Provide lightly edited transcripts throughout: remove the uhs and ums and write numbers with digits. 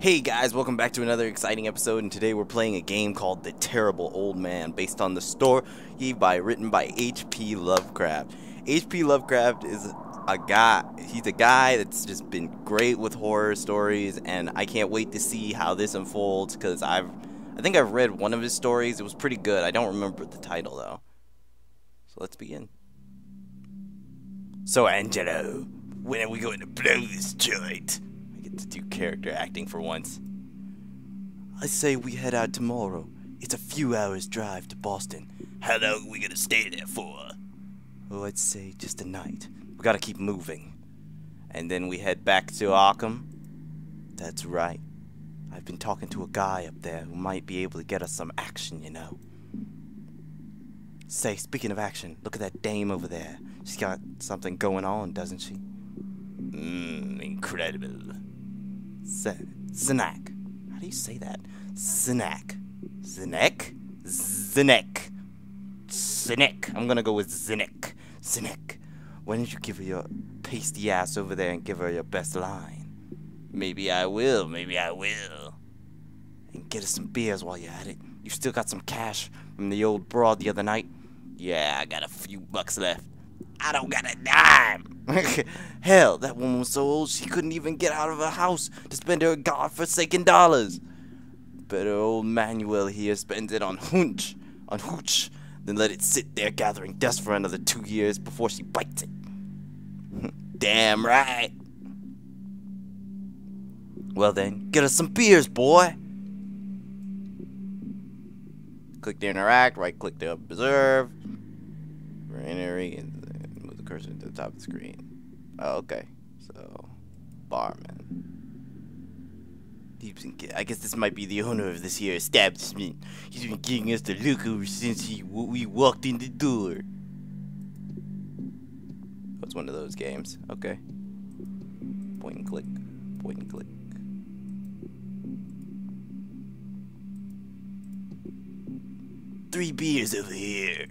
Hey guys, welcome back to another exciting episode, and today we're playing a game called The Terrible Old Man, based on the story written by H.P. Lovecraft. H.P. Lovecraft is he's a guy that's just been great with horror stories, and I can't wait to see how this unfolds, because I think I've read one of his stories. It was pretty good. I don't remember the title though. So let's begin. So Angelo, when are we going to blow this joint? To do character acting for once. I say we head out tomorrow. It's a few hours drive to Boston. How long are we gonna stay there for? Oh, I'd say just a night. We gotta keep moving. And then we head back to Arkham? That's right. I've been talking to a guy up there who might be able to get us some action, you know. Say, speaking of action, look at that dame over there. She's got something going on, doesn't she? Incredible. Snack. How do you say that? Snack. Zinek? Zinek. Zinek. I'm gonna go with Zinek. Zinek. Why don't you give her your pasty ass over there and give her your best line? Maybe I will. Maybe I will. And get us some beers while you're at it. You still got some cash from the old broad the other night? Yeah, I got a few bucks left. I don't got a dime. Hell, that woman was so old she couldn't even get out of her house to spend her godforsaken dollars. Better old Manuel here spends it on hooch, than let it sit there gathering dust for another 2 years before she bites it. Damn right. Well then, get us some beers, boy. Click to interact, right click to observe. Move the cursor to the top of the screen. Oh, okay. So, barman. I guess this might be the owner of this here establishment. He's been giving us the look ever since we walked in the door. Oh, it's one of those games. Okay. Point and click. Point and click. Three beers over here.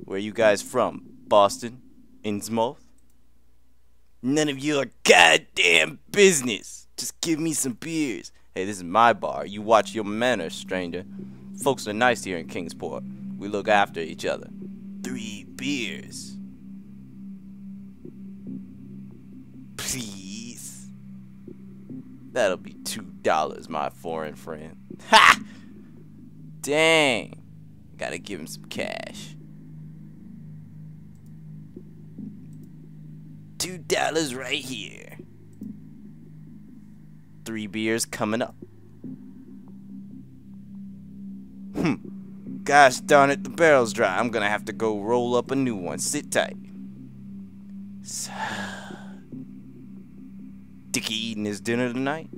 Where you guys from? Boston? Innsmouth? None of your goddamn business. Just give me some beers. Hey, this is my bar. You watch your manners, stranger. Folks are nice here in Kingsport. We look after each other. 3 beers. Please. That'll be $2, my foreign friend. Ha! Dang. Gotta give him some cash. $2 right here. 3 beers coming up. Gosh darn it, the barrel's dry. I'm gonna have to go roll up a new one. Sit tight. Dickie eating his dinner tonight?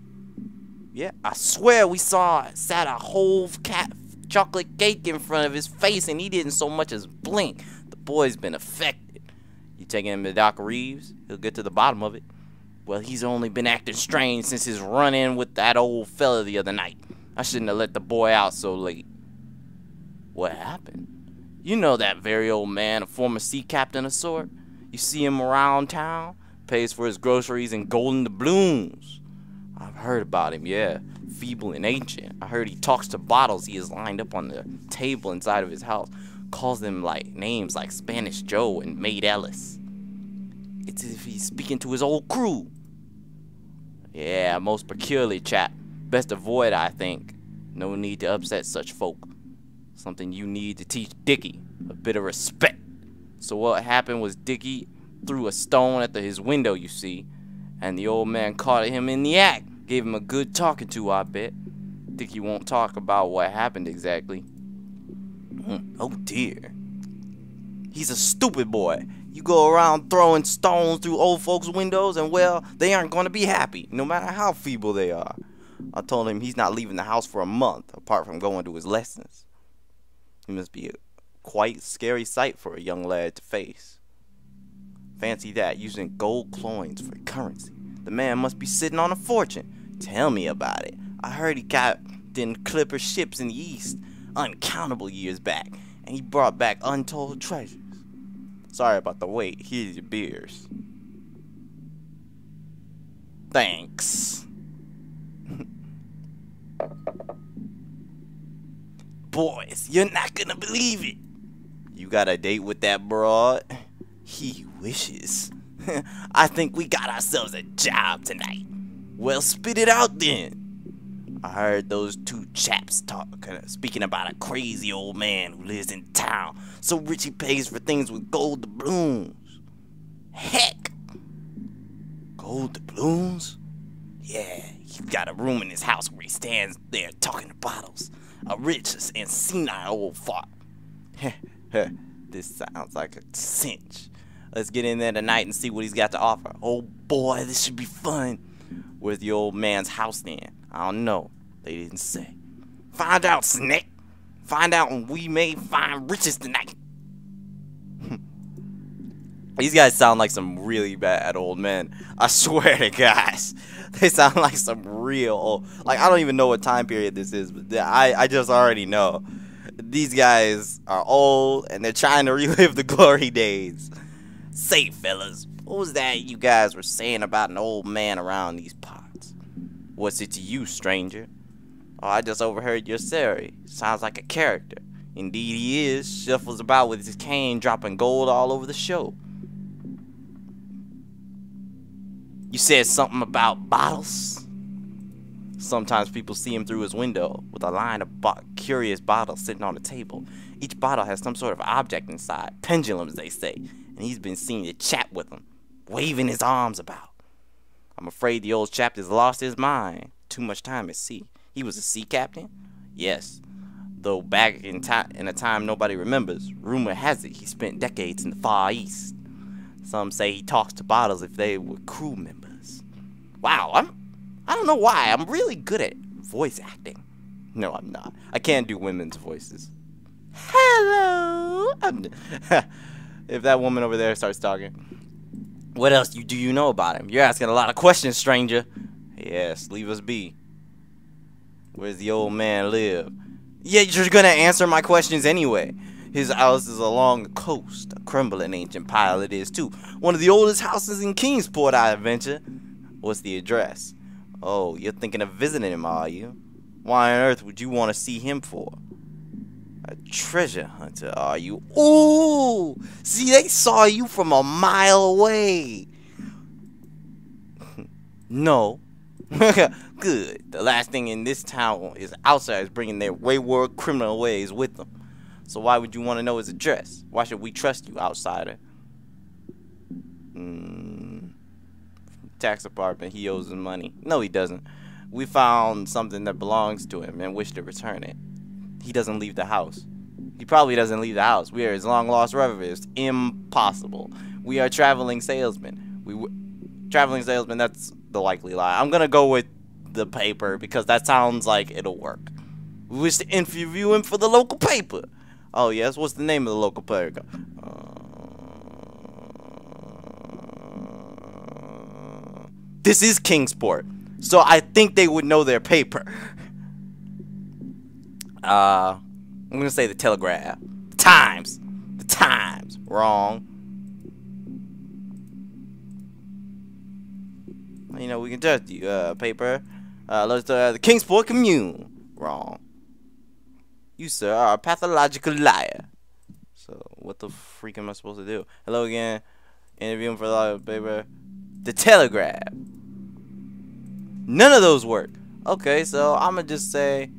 Yeah, I swear we sat a whole chocolate cake in front of his face and he didn't so much as blink. The boy's been affected. You taking him to Doc Reeves? He'll get to the bottom of it. Well, he's only been acting strange since his run-in with that old fella the other night. I shouldn't have let the boy out so late. What happened? You know that very old man, a former sea captain of sort? You see him around town? Pays for his groceries in golden doubloons. I've heard about him, yeah. Feeble and ancient. I heard he talks to bottles he has lined up on the table inside of his house. Calls them names like Spanish Joe and Maid Ellis. It's as if he's speaking to his old crew. Yeah, most peculiar chap. Best avoid, I think. No need to upset such folk. Something you need to teach Dickie. A bit of respect. So what happened was Dickie threw a stone at his window, you see. And the old man caught him in the act. Gave him a good talking to, I bet. Dickie won't talk about what happened exactly. Oh dear. He's a stupid boy. You go around throwing stones through old folks' windows and, well, they aren't going to be happy, no matter how feeble they are. I told him he's not leaving the house for a month, apart from going to his lessons. He must be a quite scary sight for a young lad to face. Fancy that, using gold coins for currency. The man must be sitting on a fortune. Tell me about it. I heard he captained clipper ships in the East uncountable years back, and he brought back untold treasures. Sorry about the wait. Here's your beers. Thanks. boys, you're not gonna believe it. You got a date with that broad? He wishes. I think we got ourselves a job tonight. Well, spit it out then. I heard those two chaps speaking about a crazy old man who lives in town, so rich he pays for things with gold doubloons. Heck! Gold doubloons? Yeah, he's got a room in his house where he stands there talking to bottles. A rich and senile old fart. This sounds like a cinch. Let's get in there tonight and see what he's got to offer. Oh boy, this should be fun. Where's the old man's house then? I don't know. They didn't say. Find out, Snake. Find out and we may find riches tonight. These guys sound like some really bad old men. I swear to guys. They sound like some real old... Like, I don't even know what time period this is, but I just already know. These guys are old and they're trying to relive the glory days. Say, fellas, what was that you guys were saying about an old man around these parts? What's it to you, stranger? Oh, I just overheard your story. Sounds like a character. Indeed he is. Shuffles about with his cane, dropping gold all over the show. You said something about bottles? Sometimes people see him through his window with a line of curious bottles sitting on the table. Each bottle has some sort of object inside. Pendulums, they say. And he's been seen to chat with them, waving his arms about. I'm afraid the old chap has lost his mind. Too much time at sea. He was a sea captain? Yes. Though back in a time nobody remembers, rumor has it he spent decades in the Far East. Some say he talks to bottles if they were crew members. Wow, I don't know why. I'm really good at voice acting. No, I'm not. I can't do women's voices. Hello. If that woman over there starts talking. What else do you know about him? You're asking a lot of questions, stranger. Yes, leave us be. Where's the old man live? Yeah, you're gonna answer my questions anyway. His house is along the coast. A crumbling ancient pile it is, too. One of the oldest houses in Kingsport, I venture. What's the address? Oh, you're thinking of visiting him, are you? Why on earth would you want to see him for? A treasure hunter, are you? Ooh! See, they saw you from a mile away. No. Good. The last thing in this town is outsiders bringing their wayward criminal ways with them. So why would you want to know his address? Why should we trust you, outsider? Tax department, he owes us money. No, he doesn't. We found something that belongs to him and wish to return it. He doesn't leave the house. He probably doesn't leave the house. We are his long-lost relatives. Impossible. We are traveling salesmen. Traveling salesmen, that's the likely lie. I'm going to go with the paper because that sounds like it'll work. We wish to interview him for the local paper. Oh, yes? What's the name of the local paper? This is Kingsport, so I think they would know their paper. I'm gonna say the Telegraph. The Times. The Times. Wrong. You know, we can judge you. Paper. Let's the Kingsport Commune. Wrong. You, sir, are a pathological liar. So, what the freak am I supposed to do? Hello again. Interview him for the paper. The Telegraph. None of those work. Okay, so I'm gonna just say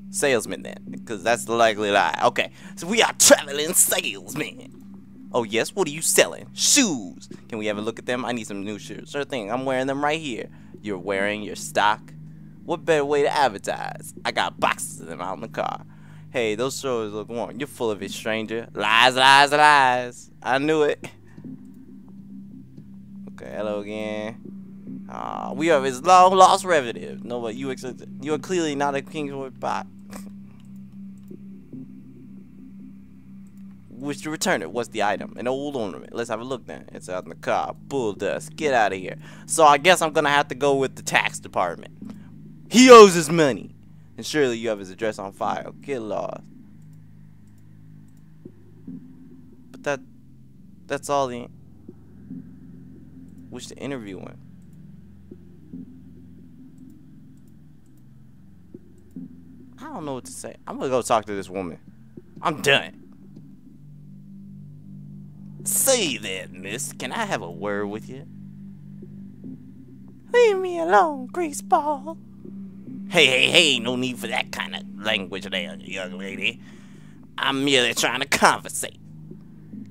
salesman then, because that's the likely lie. Okay, so we are traveling salesmen. Oh yes, what are you selling? Shoes. Can we have a look at them? I need some new shoes. Sure thing, I'm wearing them right here. You're wearing your stock? What better way to advertise? I got boxes of them out in the car. Hey, those shoes look worn. You're full of it, stranger. Lies, lies, lies. I knew it. Okay, hello again. We are his long-lost relative. No, but you are clearly not a Kingsport bot. Wish to return it. What's the item? An old ornament. Let's have a look then. It's out in the car. Bull dust. Get out of here. So I guess I'm gonna have to go with the tax department. He owes his money. And surely you have his address on file. Get lost. But that's all the... Wish to interview him. don't know what to say. I'm gonna go talk to this woman. I'm done. Say that, miss. Can I have a word with you? Leave me alone, greaseball. Hey, no need for that kind of language there, young lady. I'm merely trying to conversate.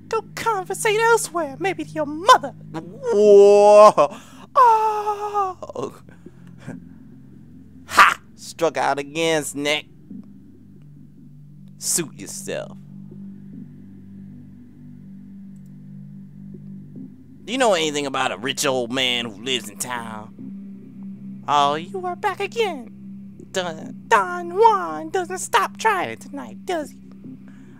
Go conversate elsewhere, maybe to your mother. Whoa! Oh! Ha! Struck out again, Snack. Suit yourself. Do you know anything about a rich old man who lives in town? Oh, you are back again. Don Juan doesn't stop trying tonight, does he?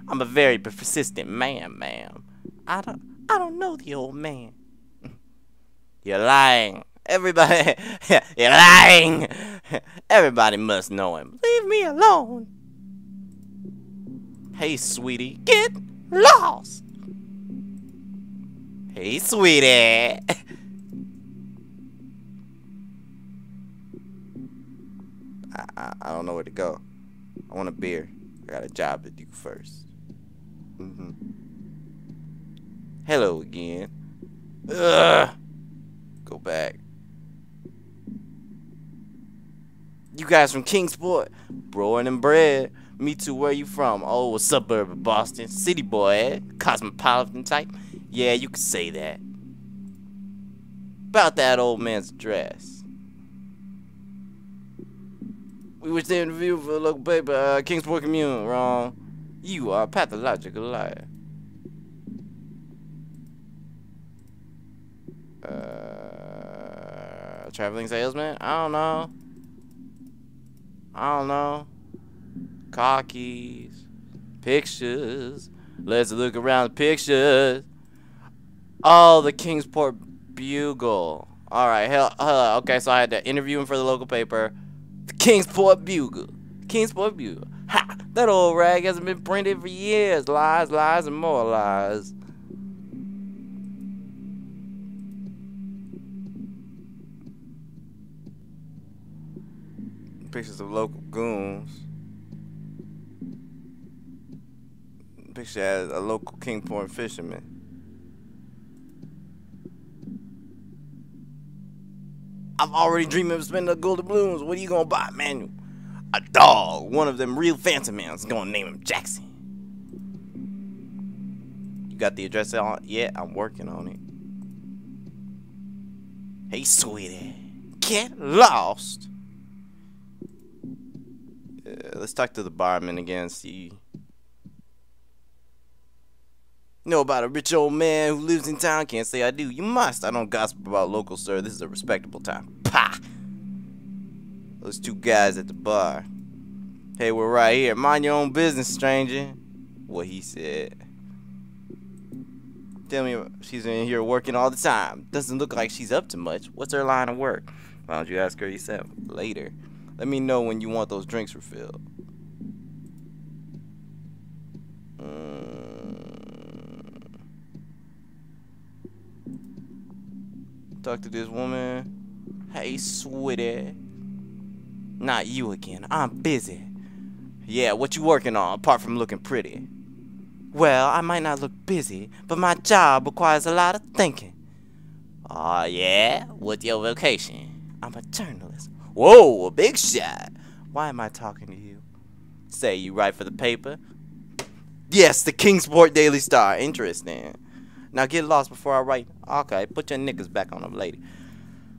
I'm a very persistent man, ma'am. I don't know the old man. You're lying. Everybody, you're lying. Everybody must know him. Leave me alone. Hey, sweetie, get lost. Hey, sweetie. I don't know where to go. I want a beer. I got a job to do first. Hello again. Ugh. Go back. You guys from Kingsport? Born and bred. Me too, where you from? Oh, a suburb of Boston. City boy, eh? Cosmopolitan type? Yeah, you could say that. About that old man's dress. We wish to interview for a local paper, Kingsport Commune. Wrong. You are a pathological liar. Traveling salesman? I don't know. Car keys. Pictures. Let's look around the pictures. Oh, the Kingsport Bugle. Alright, okay, so I had to interview him for the local paper. The Kingsport Bugle. Kingsport Bugle. Ha! That old rag hasn't been printed for years. Lies, lies, and more lies. Pictures of local goons. Picture as a local Kingsport fisherman. I'm already dreaming of spending the golden balloons. What are you gonna buy, Manuel? A dog. One of them real fancy men's gonna name him Jackson. You got the address on? Yeah, I'm working on it. Hey, sweetie. Get lost. Let's talk to the barman again, see. You know about a rich old man who lives in town? Can't say I do. You must. I don't gossip about locals, sir. This is a respectable time. Pah! Those two guys at the bar. Hey, we're right here. Mind your own business, stranger. What he said. Tell me she's in here working all the time. Doesn't look like she's up to much. What's her line of work? Why don't you ask her yourself later? Let me know when you want those drinks refilled. Talk to this woman. Hey, sweetie. Not you again. I'm busy. Yeah, what you working on apart from looking pretty? Well, I might not look busy, but my job requires a lot of thinking. Aw, yeah? What's your vocation? I'm a journalist. Whoa, a big shot. Why am I talking to you? Say, you write for the paper? Yes, the Kingsport Daily Star. Interesting. Now get lost before I write. Okay, put your knickers back on them, lady.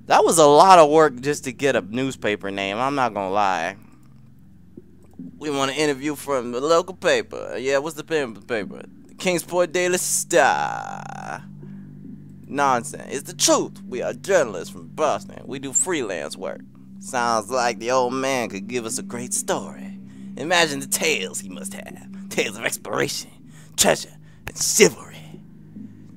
That was a lot of work just to get a newspaper name. I'm not gonna lie. We want an interview from the local paper. Yeah, what's the paper? The Kingsport Daily Star. Nonsense. It's the truth. We are journalists from Boston. We do freelance work. Sounds like the old man could give us a great story. Imagine the tales he must have. Tales of exploration, treasure, and chivalry.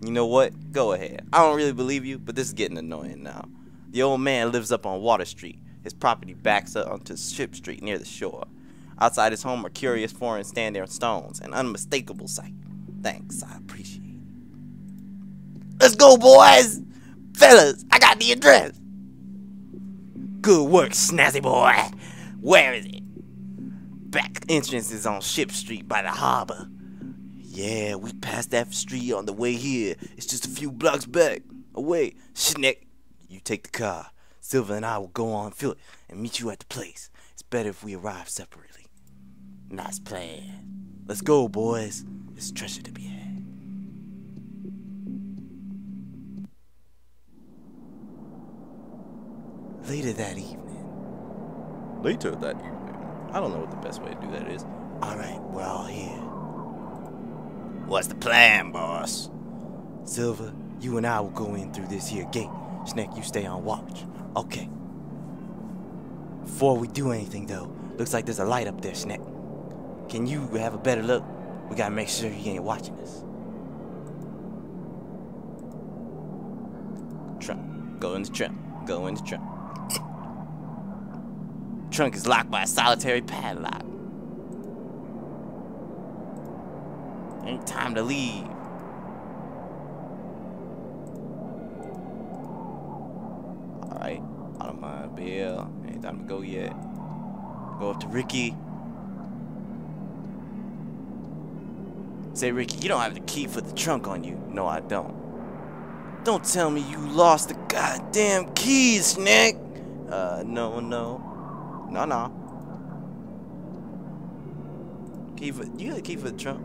You know what? Go ahead. I don't really believe you, but this is getting annoying now. The old man lives up on Water Street. His property backs up onto Ship Street near the shore. Outside his home are curious foreign standing stones, an unmistakable sight. Thanks, I appreciate it. Let's go, boys! Fellas, I got the address. Good work, snazzy boy. Where is it? back entrance is on Ship Street by the harbor. Yeah, we passed that street on the way here. It's just a few blocks back. Away. Schneck, you take the car. Silver and I will go on foot and meet you at the place. It's better if we arrive separately. Nice plan. Let's go, boys. There's treasure to be had. Later that evening. I don't know what the best way to do that is. Alright, we're all here. What's the plan, boss? Silver, you and I will go in through this here gate. Schneck, you stay on watch. Okay. Before we do anything, though, looks like there's a light up there, Schneck. Can you have a better look? We gotta make sure he ain't watching us. Trunk. Go in the trunk. Go in the trunk. Trunk is locked by a solitary padlock. Ain't time to leave. Alright, automobile. Ain't time to go yet. Go up to Ricky. Say, Ricky, you don't have the key for the trunk on you. No, I don't. Don't tell me you lost the goddamn keys, Schneck. No. You got the key for the trunk?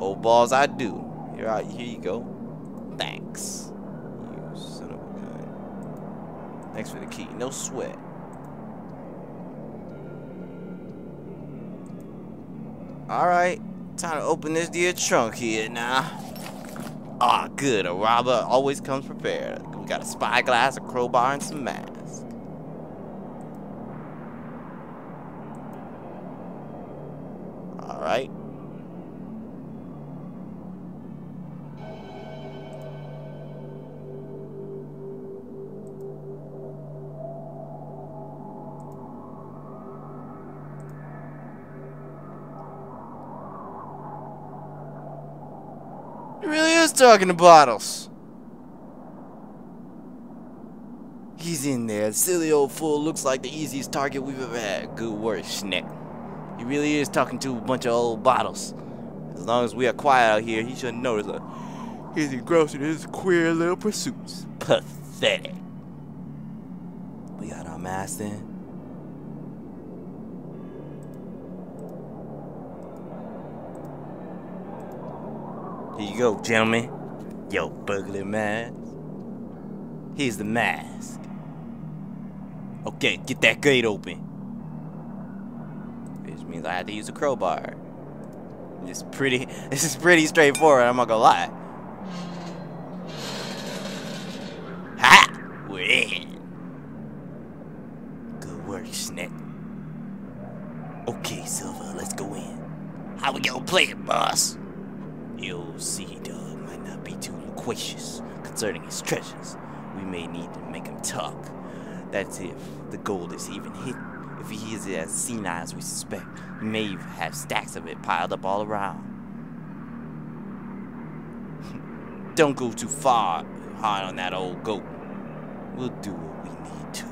Oh, balls, I do. Here you go. Thanks. You son of a gun. Thanks for the key. No sweat. Alright. Time to open this dear trunk here now. Ah, good. A robber always comes prepared. We got a spyglass, a crowbar, and some masks. Alright. He really is talking to Bottles. He's in there. The silly old fool looks like the easiest target we've ever had. Good work, Schneck. He really is talking to a bunch of old Bottles. As long as we are quiet out here, he shouldn't notice us. He's engrossed in his queer little pursuits. Pathetic. We got our masks in. Here you go, gentlemen. Yo, burglar mask. Here's the mask. Okay, get that gate open. Which means I have to use a crowbar. This is pretty straightforward, I'm not gonna lie. Ha! We're in. Good work, Schneck. Okay, Silver, let's go in. How we gonna play it, boss? You'll see, dog might not be too loquacious concerning his treasures. We may need to make him talk. That's if the gold is even hidden. If he is as senile as we suspect, he may have stacks of it piled up all around. Don't go too far hard on that old goat. We'll do what we need to.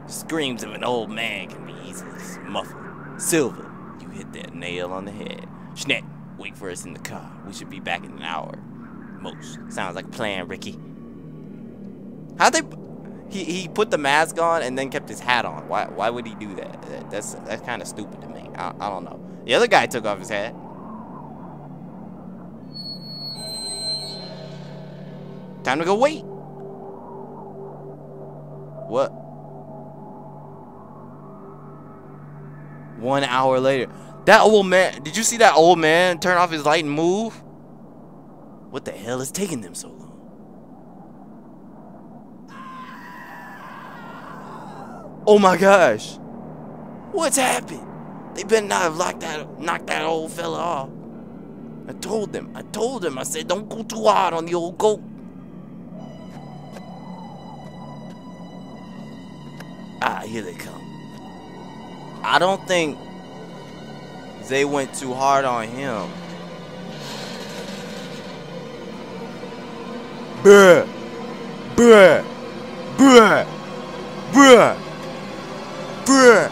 Screams of an old man can be easily muffled. Silver, you hit that nail on the head. Schneck, wait for us in the car. We should be back in an hour. Most. Sounds like a plan, Ricky. How'd they... He put the mask on and then kept his hat on. Why would he do that? That's kind of stupid to me. I don't know. The other guy took off his hat. Time to go wait. What? 1 hour later. That old man, did you see that old man turn off his light and move? What the hell is taking them so long? Oh my gosh. What's happened? They better not have knocked that old fella off. I told them. I said, don't go too hard on the old goat. Ah, here they come. I don't think they went too hard on him. Bruh. Bruh. Bruh. Bruh. Bruh.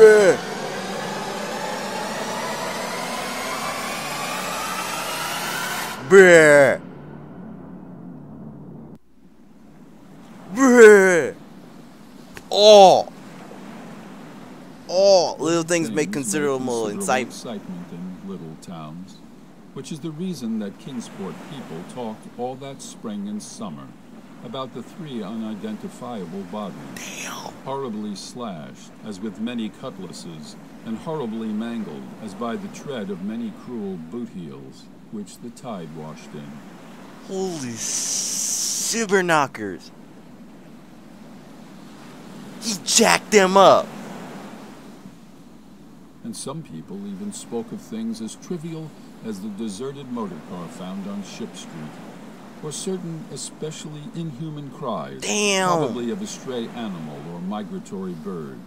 Bruh. Bruh. Bruh. Oh. Oh, little things make considerable excitement in little towns, which is the reason that Kingsport people talked all that spring and summer about the 3 unidentifiable bodies, horribly slashed as with many cutlasses, and horribly mangled as by the tread of many cruel boot heels, which the tide washed in. Holy super knockers. He jacked them up. And some people even spoke of things as trivial as the deserted motor car found on Ship Street, or certain especially inhuman cries, probably of a stray animal or migratory bird,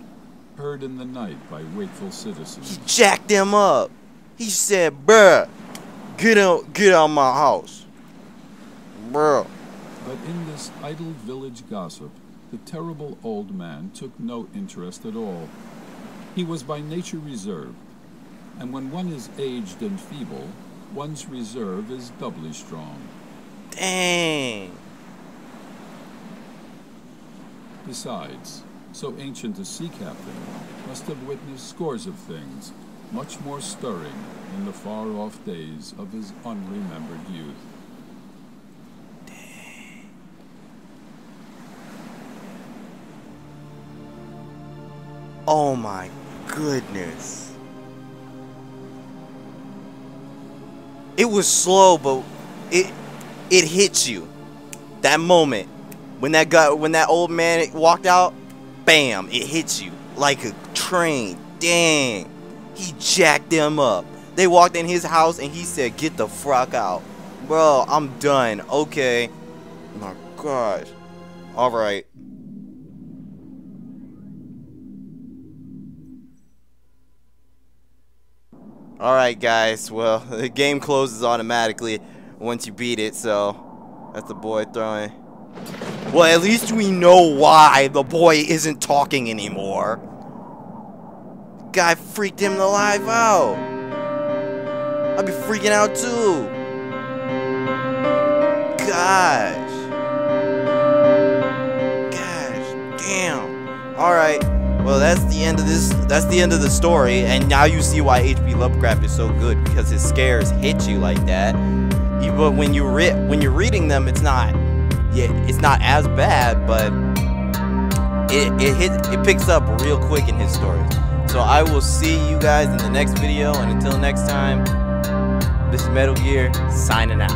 heard in the night by wakeful citizens. He jacked them up. He said, bruh, get out my house. Bruh. But in this idle village gossip, the terrible old man took no interest at all. He was by nature reserved, and when one is aged and feeble, one's reserve is doubly strong. Dang. Besides, so ancient a sea captain must have witnessed scores of things, much more stirring in the far-off days of his unremembered youth. Dang. Oh my goodness. It was slow, but it hit you. That moment when that old man walked out, bam, it hits you like a train. Dang. He jacked them up. They walked in his house and he said, "Get the fuck out." Bro, I'm done. Okay. My gosh. All right. Alright guys, well, the game closes automatically once you beat it, so that's the boy throwing. Well, at least we know why the boy isn't talking anymore. Guy freaked him alive out. I'd be freaking out too. Gosh. Damn. Alright. Well, that's the end of this. That's the end of the story, and now you see why H.P. Lovecraft is so good, because his scares hit you like that. But when you're reading them, it's not as bad, but it picks up real quick in his stories. So I will see you guys in the next video, and until next time, this is Metal Gear signing out.